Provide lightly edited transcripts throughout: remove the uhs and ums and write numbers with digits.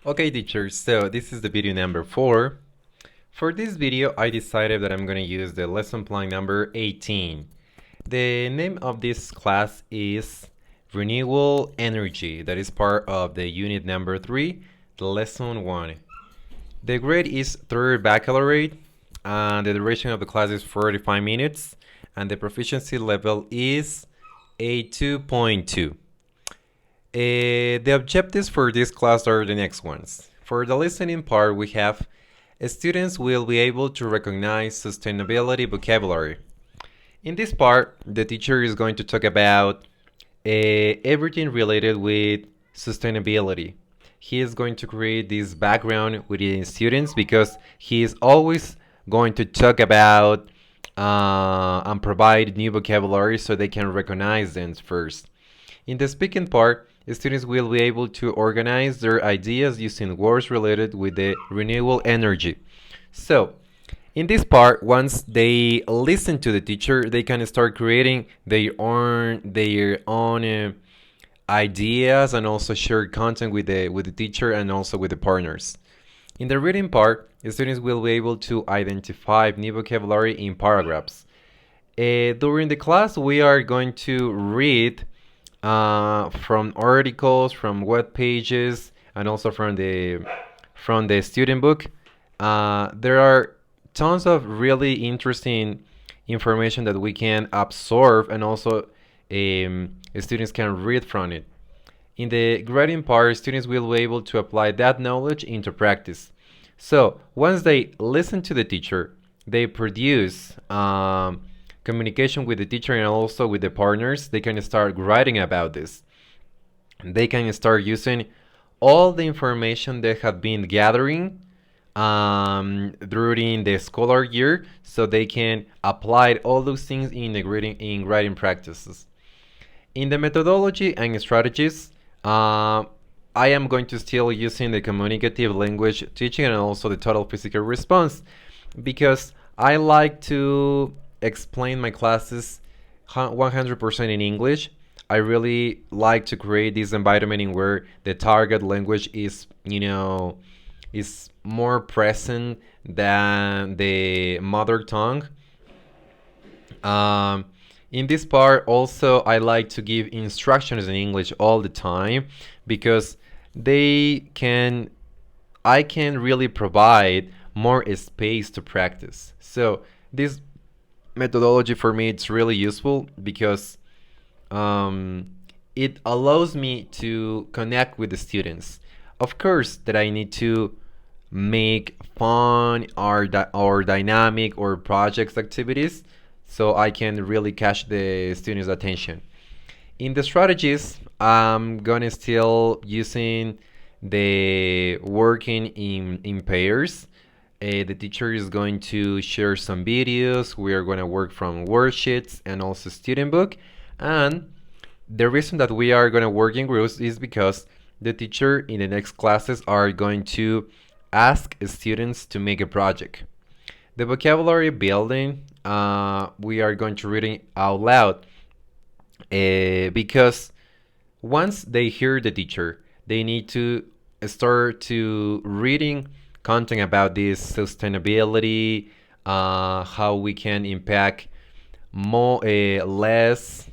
Okay, teachers, so this is the video number 4. For this video, I decided that I'm going to use the lesson plan number 18. The name of this class is Renewable Energy, that is part of the unit number 3, the lesson 1. The grade is 3rd baccalaureate, and the duration of the class is 45 minutes, and the proficiency level is a 2.2. The objectives for this class are the next ones. For the listening part, we have students will be able to recognize sustainability vocabulary. In this part, the teacher is going to talk about everything related with sustainability. He is going to create this background within students because he is always going to talk about and provide new vocabulary so they can recognize them first. In the speaking part, students will be able to organize their ideas using words related with the renewable energy. So, in this part, once they listen to the teacher, they can start creating their own ideas and also share content with the teacher and also with the partners. In the reading part, students will be able to identify new vocabulary in paragraphs. During the class, we are going to read from articles, from web pages, and also from the student book. There are tons of really interesting information that we can absorb, and also students can read from it. In the grading part, students will be able to apply that knowledge into practice. So once they listen to the teacher, they produce communication with the teacher and also with the partners. They can start writing about this. They can start using all the information they have been gathering during the scholar year, so they can apply all those things in the writing practices. In the methodology and strategies, I am going to still using the communicative language teaching and also the total physical response, because I like to explain my classes 100% in English. I really like to create this environment in where the target language is more present than the mother tongue. In this part, also, I like to give instructions in English all the time because I can really provide more space to practice. So this methodology for me it's really useful because it allows me to connect with the students. Of course, that I need to make fun or dynamic or projects activities so I can really catch the students' attention. In the strategies, I'm gonna still using the working in pairs. The teacher is going to share some videos. We are going to work from worksheets and also student book. And the reason that we are going to work in groups is because the teacher in the next classes are going to ask students to make a project. The vocabulary building, we are going to read it out loud because once they hear the teacher, they need to start to reading content about this sustainability, how we can impact more less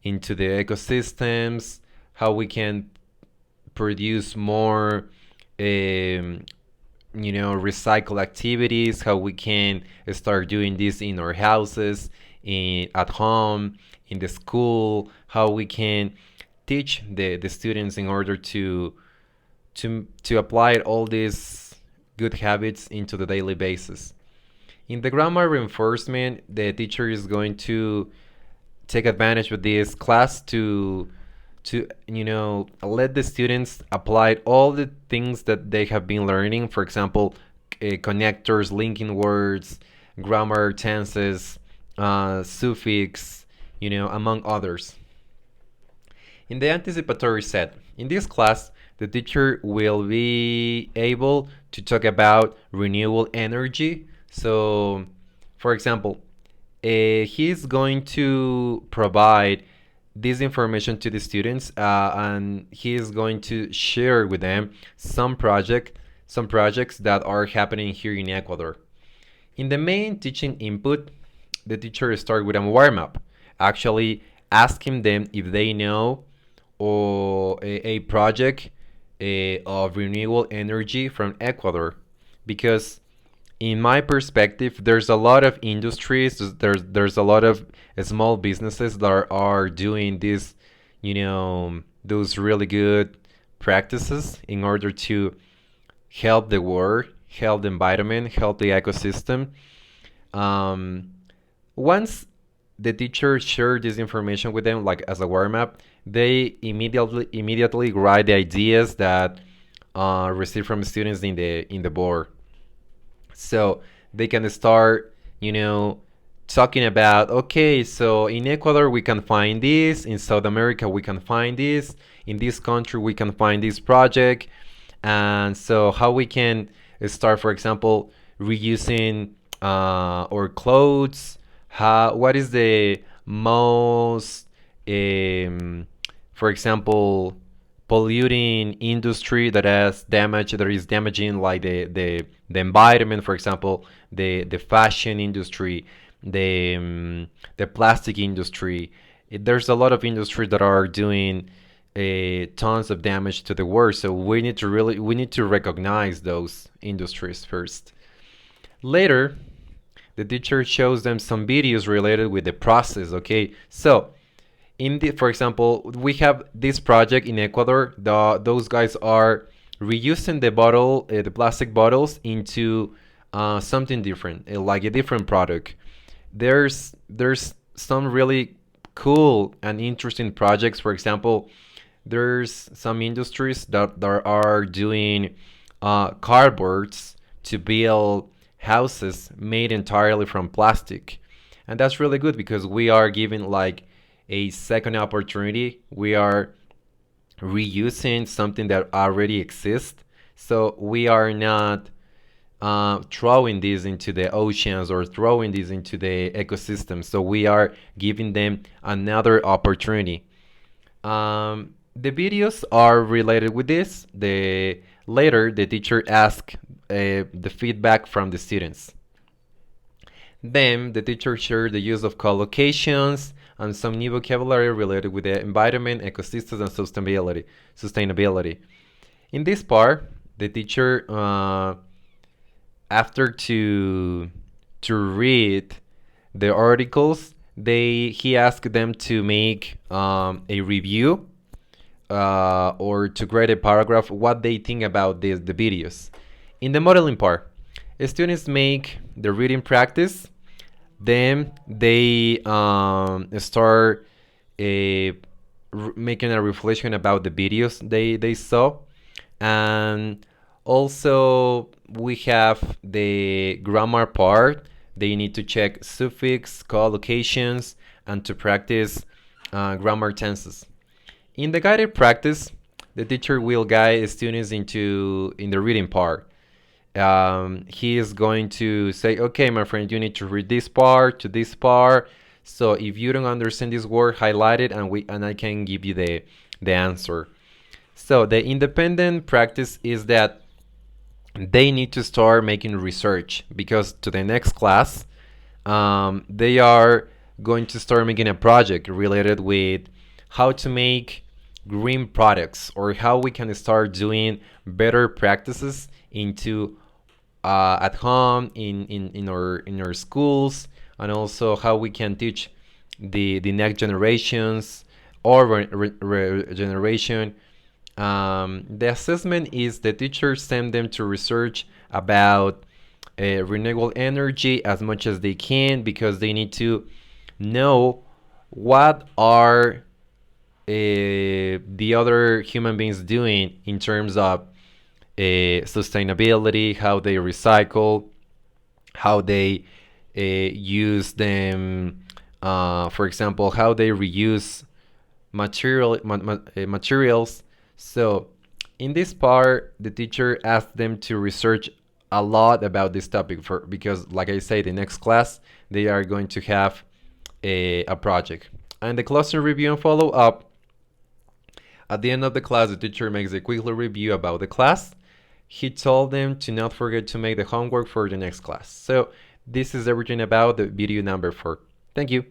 into the ecosystems, how we can produce more recycle activities, how we can start doing this in our houses, at home, in the school, how we can teach the students in order to apply all these good habits into the daily basis. In the grammar reinforcement, the teacher is going to take advantage of this class to let the students apply all the things that they have been learning. For example, connectors, linking words, grammar, tenses, suffix, among others. In the anticipatory set, in this class, the teacher will be able to talk about renewable energy. So, for example, he's going to provide this information to the students, and he is going to share with them some projects that are happening here in Ecuador. In the main teaching input, the teacher starts with a warm-up, actually asking them if they know or a project of renewable energy from Ecuador, because in my perspective, there's a lot of industries, there's a lot of small businesses that are doing this, those really good practices in order to help the world, help the environment, help the ecosystem. Um, Once the teacher shared this information with them, like as a warm up, they immediately write the ideas that received from students in the board. So they can start, talking about, okay, so in Ecuador we can find this, in South America we can find this, in this country we can find this project, and so how we can start, for example, reusing our clothes. What is the most, for example, polluting industry that is damaging like the environment, for example, the fashion industry, the plastic industry. There's a lot of industries that are doing tons of damage to the world, so we need to recognize those industries first. Later, the teacher shows them some videos related with the process. Okay, so for example, we have this project in Ecuador. Those guys are reusing the plastic bottles into something different, like a different product. There's some really cool and interesting projects. For example, there's some industries that are doing cardboards to build houses made entirely from plastic, and that's really good because we are giving like a second opportunity. We are reusing something that already exists, so we are not throwing these into the oceans or throwing these into the ecosystem. So we are giving them another opportunity. The videos are related with this. Later, the teacher asks the feedback from the students. Then the teacher shared the use of collocations and some new vocabulary related with the environment, ecosystems, and sustainability. In this part, the teacher, after to read the articles, he asked them to make a review or to create a paragraph what they think about the videos. In the modeling part, students make the reading practice, then they start making a reflection about the videos they saw, and also we have the grammar part. They need to check suffix, collocations, and to practice grammar tenses. In the guided practice, the teacher will guide students in the reading part. He is going to say, okay, my friend, you need to read this part to this part. So if you don't understand this word, highlight it, and I can give you the answer. So the independent practice is that they need to start making research, because to the next class, they are going to start making a project related with how to make green products, or how we can start doing better practices into at home, in our schools, and also how we can teach the next generations or generation. The assessment is the teachers send them to research about renewable energy as much as they can, because they need to know what are the other human beings doing in terms of sustainability, how they recycle, how they use them, for example, how they reuse materials. So in this part, the teacher asked them to research a lot about this topic, because like I say, the next class they are going to have a project. And the classroom review and follow-up. At the end of the class, the teacher makes a quick review about the class. He told them to not forget to make the homework for the next class. So this is everything about the video number 4. Thank you.